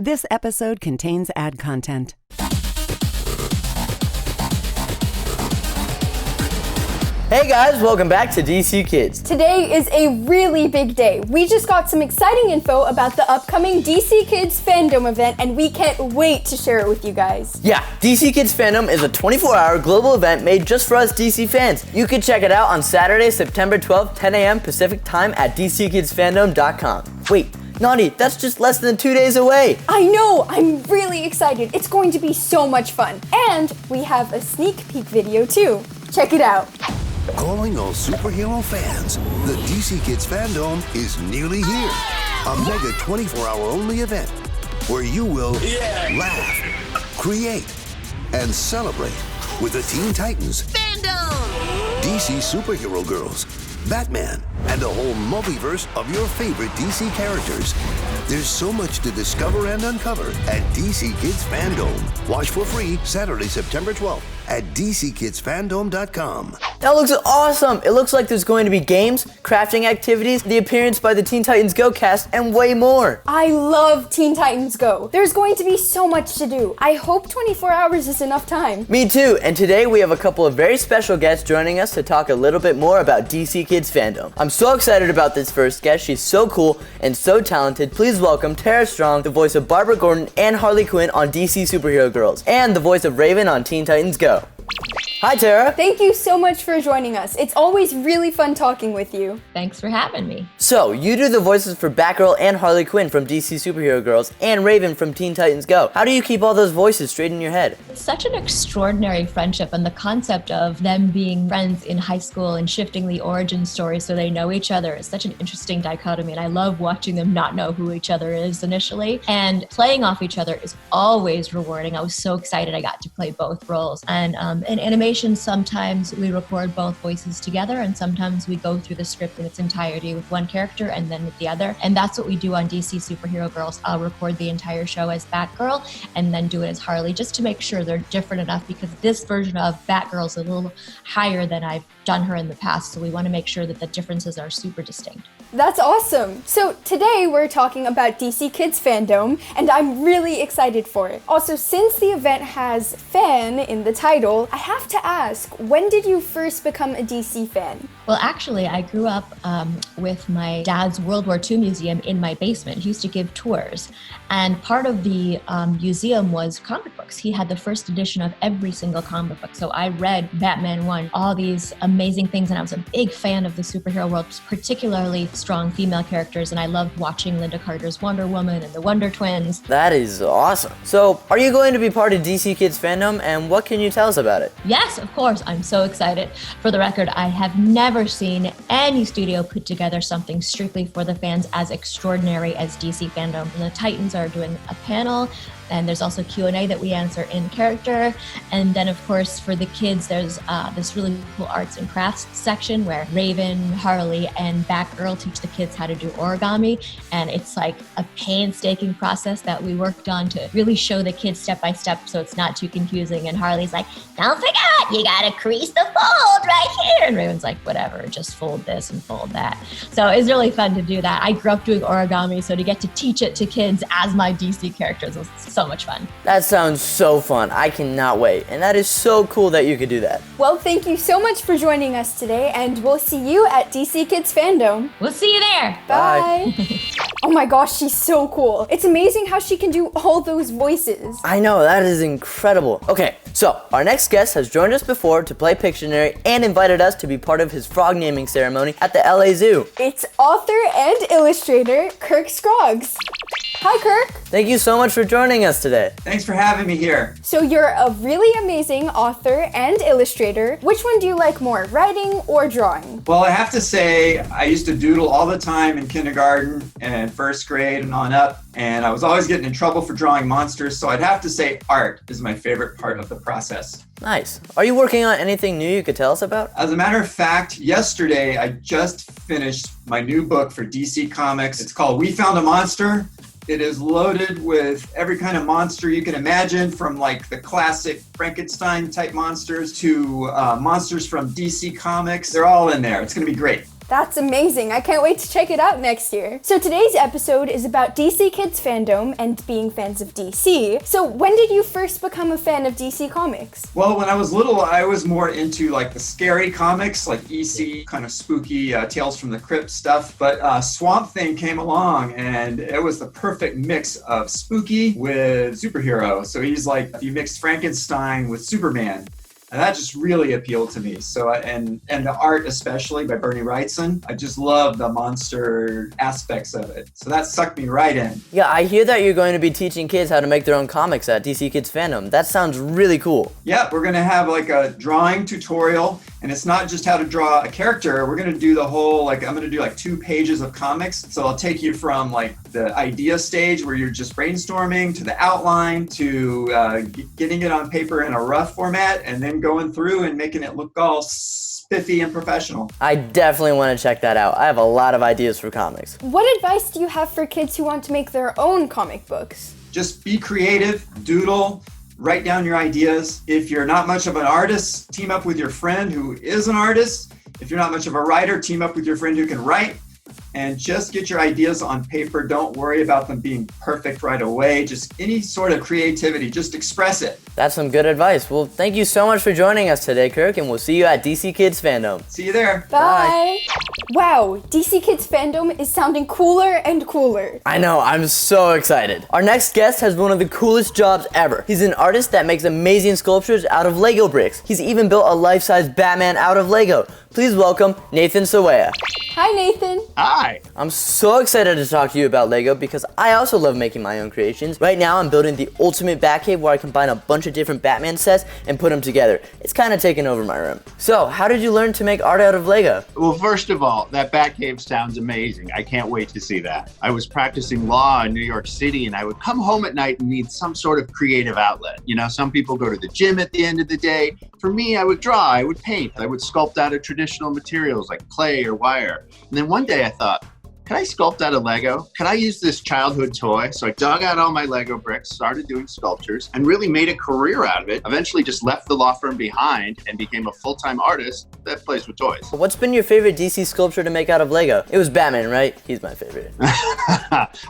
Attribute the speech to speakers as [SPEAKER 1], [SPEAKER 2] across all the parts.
[SPEAKER 1] This episode contains ad content.
[SPEAKER 2] Hey guys, welcome back to DC Kids.
[SPEAKER 3] Today is a really big day. We just got some exciting info about the upcoming DC Kids FanDome event, and we can't wait to share it with you guys.
[SPEAKER 2] Yeah, DC Kids FanDome is a 24-hour global event made just for us DC fans. You can check it out on Saturday, September 12th, 10 a.m. Pacific time at DCKidsFanDome.com. Wait, Nandi, that's just less than 2 days away.
[SPEAKER 3] I know, I'm really excited. It's going to be so much fun. And we have a sneak peek video too. Check it out.
[SPEAKER 4] Calling all superhero fans, the DC Kids FanDome is nearly here. A mega 24-hour only event where you will laugh, create, and celebrate with the Teen Titans,
[SPEAKER 5] FanDome,
[SPEAKER 4] DC Superhero Girls, Batman, and a whole multiverse of your favorite DC characters. There's so much to discover and uncover at DC Kids FanDome. Watch for free Saturday, September 12th at DCKidsFanDome.com.
[SPEAKER 2] That looks awesome. It looks like there's going to be games, crafting activities, the appearance by the Teen Titans Go cast, and way more.
[SPEAKER 3] I love Teen Titans Go. There's going to be so much to do. I hope 24 hours is enough time.
[SPEAKER 2] Me too, and today we have a couple of very special guests joining us to talk a little bit more about DC Kids FanDome. I'm so excited about this first guest. She's so cool and so talented. Please welcome Tara Strong, the voice of Barbara Gordon and Harley Quinn on DC Superhero Girls, and the voice of Raven on Teen Titans Go. Hi, Tara.
[SPEAKER 3] Thank you so much for joining us. It's always really fun talking with you.
[SPEAKER 6] Thanks for having me.
[SPEAKER 2] So, you do the voices for Batgirl and Harley Quinn from DC Superhero Girls and Raven from Teen Titans Go. How do you keep all those voices straight in your head?
[SPEAKER 6] It's such an extraordinary friendship, and the concept of them being friends in high school and shifting the origin story so they know each other is such an interesting dichotomy, and I love watching them not know who each other is initially. And playing off each other is always rewarding. I was so excited I got to play both roles. And in animation, sometimes we record both voices together, and sometimes we go through the script in its entirety with one character and then with the other. And that's what we do on DC Superhero Girls. I'll record the entire show as Batgirl and then do it as Harley, just to make sure they're different enough, because this version of Batgirl is a little higher than I've done her in the past. So we want to make sure that the differences are super distinct.
[SPEAKER 3] That's awesome. So today we're talking about DC Kids FanDome, and I'm really excited for it. Also, since the event has fan in the title, I have to ask, when did you first become a DC fan?
[SPEAKER 6] Well, actually, I grew up with my dad's World War II museum in my basement. He used to give tours, and part of the museum was comic books. He had the first edition of every single comic book. So I read Batman 1, all these amazing things, and I was a big fan of the superhero world, particularly strong female characters, and I loved watching Linda Carter's Wonder Woman and the Wonder Twins.
[SPEAKER 2] That is awesome. So, are you going to be part of DC Kids FanDome, and what can you tell us about it?
[SPEAKER 6] Yes, of course. I'm so excited. For the record, I have never seen any studio put together something strictly for the fans as extraordinary as DC FanDome. And the Titans are doing a panel, and there's also Q&A that we answer in character. And then, of course, for the kids, there's this really cool arts and crafts section where Raven, Harley, and Batgirl teach the kids how to do origami. And it's like a painstaking process that we worked on to really show the kids step by step so it's not too confusing. And Harley's like, don't forget, you gotta crease the fold right here. And Raven's like, whatever, just fold this and fold that. So it's really fun to do that. I grew up doing origami, so to get to teach it to kids as my DC characters was so much fun.
[SPEAKER 2] That sounds so fun. I cannot wait. And that is so cool that you could do that.
[SPEAKER 3] Well, thank you so much for joining us today, and we'll see you at DC Kids FanDome.
[SPEAKER 6] We'll see you there.
[SPEAKER 3] Bye. Oh my gosh, she's so cool. It's amazing how she can do all those voices.
[SPEAKER 2] I know, that is incredible. Okay, so our next guest has joined us before to play Pictionary and invited us to be part of his frog naming ceremony at the LA Zoo.
[SPEAKER 3] It's author and illustrator Kirk Scroggs. Hi, Kirk.
[SPEAKER 2] Thank you so much for joining us today.
[SPEAKER 7] Thanks for having me here.
[SPEAKER 3] So you're a really amazing author and illustrator. Which one do you like more, writing or drawing?
[SPEAKER 7] Well, I have to say, I used to doodle all the time in kindergarten and first grade and on up, and I was always getting in trouble for drawing monsters, so I'd have to say art is my favorite part of the process.
[SPEAKER 2] Nice. Are you working on anything new you could tell us about?
[SPEAKER 7] As a matter of fact, yesterday I just finished my new book for DC Comics. It's called We Found a Monster. It is loaded with every kind of monster you can imagine, from like the classic Frankenstein type monsters to monsters from DC Comics. They're all in there. It's going to be great.
[SPEAKER 3] That's amazing. I can't wait to check it out next year. So today's episode is about DC Kids FanDome and being fans of DC. So when did you first become a fan of DC Comics?
[SPEAKER 7] Well, when I was little, I was more into like the scary comics, like EC, kind of spooky Tales from the Crypt stuff. But Swamp Thing came along and it was the perfect mix of spooky with superhero. So he's like, you mixed Frankenstein with Superman. And that just really appealed to me. So, and the art, especially by Bernie Wrightson, I just love the monster aspects of it. So that sucked me right in.
[SPEAKER 2] Yeah, I hear that you're going to be teaching kids how to make their own comics at DC Kids FanDome. That sounds really cool.
[SPEAKER 7] Yeah, we're gonna have like a drawing tutorial, and it's not just how to draw a character. We're gonna do the whole, like, I'm gonna do like 2 pages of comics. So I'll take you from like the idea stage where you're just brainstorming to the outline to getting it on paper in a rough format, and then going through and making it look all spiffy and professional.
[SPEAKER 2] I definitely want to check that out. I have a lot of ideas for comics.
[SPEAKER 3] What advice do you have for kids who want to make their own comic books?
[SPEAKER 7] Just be creative, doodle, write down your ideas. If you're not much of an artist, team up with your friend who is an artist. If you're not much of a writer, team up with your friend who can write. And just get your ideas on paper. Don't worry about them being perfect right away. Just any sort of creativity, just express it.
[SPEAKER 2] That's some good advice. Well, thank you so much for joining us today, Kirk, and we'll see you at DC Kids FanDome.
[SPEAKER 7] See you there.
[SPEAKER 3] Bye. Wow, DC Kids FanDome is sounding cooler and cooler.
[SPEAKER 2] I know, I'm so excited. Our next guest has one of the coolest jobs ever. He's an artist that makes amazing sculptures out of Lego bricks. He's even built a life-size Batman out of Lego. Please welcome Nathan Sawaya.
[SPEAKER 3] Hi, Nathan.
[SPEAKER 5] Hi.
[SPEAKER 2] I'm so excited to talk to you about Lego because I also love making my own creations. Right now, I'm building the ultimate Batcave where I combine a bunch of different Batman sets and put them together. It's kind of taken over my room. So, how did you learn to make art out of Lego?
[SPEAKER 5] Well, first of all, that Batcave sounds amazing. I can't wait to see that. I was practicing law in New York City, and I would come home at night and need some sort of creative outlet. You know, some people go to the gym at the end of the day. For me, I would draw, I would paint, I would sculpt out of traditional materials like clay or wire. And then one day I thought, can I sculpt out of Lego? Can I use this childhood toy? So I dug out all my Lego bricks, started doing sculptures, and really made a career out of it. Eventually just left the law firm behind and became a full-time artist that plays with toys.
[SPEAKER 2] What's been your favorite DC sculpture to make out of Lego? It was Batman, right? He's my favorite.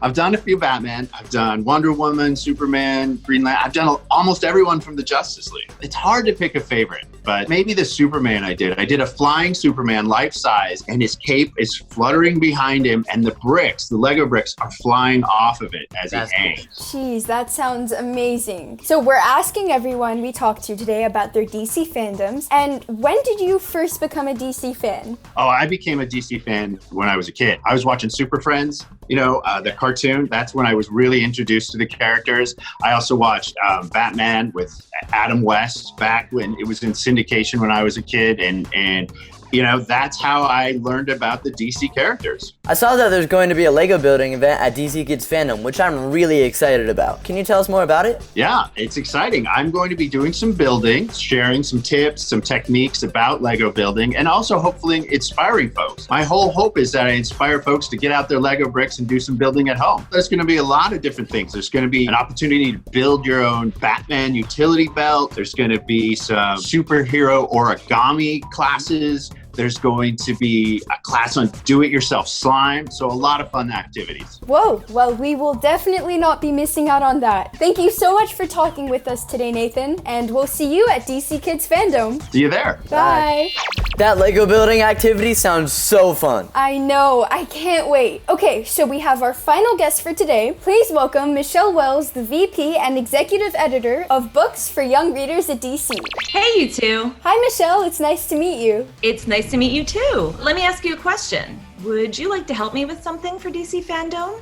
[SPEAKER 5] I've done a few Batman. I've done Wonder Woman, Superman, Green Lantern. I've done almost everyone from the Justice League. It's hard to pick a favorite, but maybe the Superman I did. I did a flying Superman life-size, and his cape is fluttering behind him, and the bricks, the Lego bricks, are flying off of it as he hangs.
[SPEAKER 3] Jeez, that sounds amazing. So we're asking everyone we talked to today about their DC fandoms. And when did you first become a DC fan?
[SPEAKER 5] Oh, I became a DC fan when I was a kid. I was watching Super Friends, you know, the cartoon. That's when I was really introduced to the characters. I also watched Batman with Adam West back when it was in syndication when I was a kid. And you know, that's how I learned about the DC characters.
[SPEAKER 2] I saw that there's going to be a Lego building event at DC Kids FanDome, which I'm really excited about. Can you tell us more about it?
[SPEAKER 5] Yeah, it's exciting. I'm going to be doing some building, sharing some tips, some techniques about Lego building, and also hopefully inspiring folks. My whole hope is that I inspire folks to get out their Lego bricks and do some building at home. There's going to be a lot of different things. There's going to be an opportunity to build your own Batman utility belt. There's going to be some superhero origami classes. There's going to be a class on do-it-yourself slime, so a lot of fun activities.
[SPEAKER 3] Whoa, well, we will definitely not be missing out on that. Thank you so much for talking with us today, Nathan, and we'll see you at DC Kids FanDome.
[SPEAKER 5] See you there.
[SPEAKER 3] Bye.
[SPEAKER 2] That Lego building activity sounds so fun.
[SPEAKER 3] I know, I can't wait. Okay, so we have our final guest for today. Please welcome Michele Wells, the VP and Executive Editor of Books for Young Readers at DC.
[SPEAKER 8] Hey, you two.
[SPEAKER 3] Hi, Michele, it's nice to meet you.
[SPEAKER 8] It's nice to meet you too. Let me ask you a question. Would you like to help me with something for DC FanDome?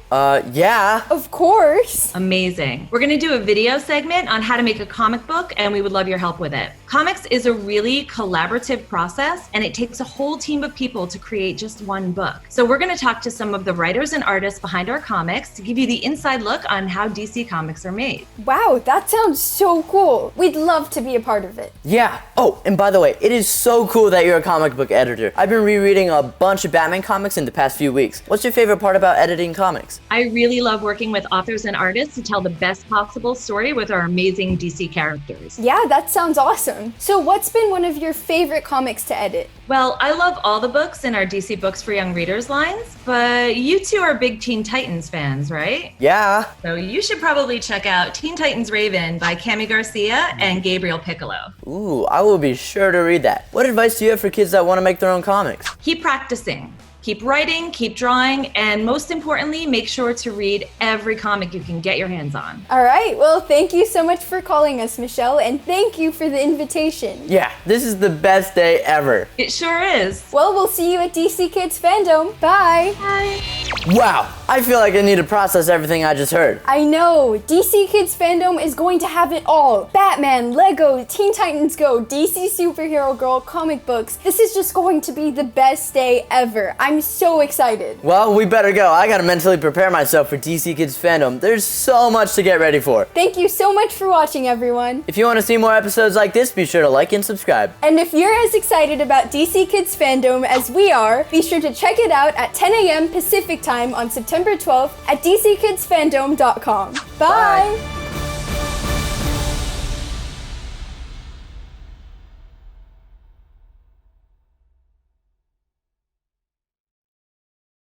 [SPEAKER 2] Yeah.
[SPEAKER 3] Of course.
[SPEAKER 8] Amazing. We're gonna do a video segment on how to make a comic book, and we would love your help with it. Comics is a really collaborative process, and it takes a whole team of people to create just one book. So we're gonna talk to some of the writers and artists behind our comics to give you the inside look on how DC comics are made.
[SPEAKER 3] Wow, that sounds so cool. We'd love to be a part of it.
[SPEAKER 2] Yeah. Oh, and by the way, it is so cool that you're a comic book editor. I've been rereading a bunch of Batman comics comics in the past few weeks. What's your favorite part about editing comics?
[SPEAKER 8] I really love working with authors and artists to tell the best possible story with our amazing DC characters.
[SPEAKER 3] Yeah, that sounds awesome. So what's been one of your favorite comics to edit?
[SPEAKER 8] Well, I love all the books in our DC Books for Young Readers lines, but you two are big Teen Titans fans, right?
[SPEAKER 2] Yeah.
[SPEAKER 8] So you should probably check out Teen Titans Raven by Cami Garcia and Gabriel Piccolo.
[SPEAKER 2] Ooh, I will be sure to read that. What advice do you have for kids that want to make their own comics?
[SPEAKER 8] Keep practicing. Keep writing, keep drawing, and most importantly, make sure to read every comic you can get your hands on.
[SPEAKER 3] All right, well, thank you so much for calling us, Michelle, and thank you for the invitation.
[SPEAKER 2] Yeah, this is the best day ever.
[SPEAKER 8] It sure is.
[SPEAKER 3] Well, we'll see you at DC Kids FanDome. Bye.
[SPEAKER 8] Bye.
[SPEAKER 2] Wow, I feel like I need to process everything I just heard.
[SPEAKER 3] I know, DC Kids FanDome is going to have it all. Batman, Lego, Teen Titans Go, DC Superhero Girl, comic books. This is just going to be the best day ever. I'm so excited.
[SPEAKER 2] Well, we better go. I gotta mentally prepare myself for DC Kids FanDome. There's so much to get ready for.
[SPEAKER 3] Thank you so much for watching, everyone.
[SPEAKER 2] If you want to see more episodes like this, be sure to like and subscribe.
[SPEAKER 3] And if you're as excited about DC Kids FanDome as we are, be sure to check it out at 10 a.m. Pacific Time on September 12th at DCKidsFanDome.com. Bye!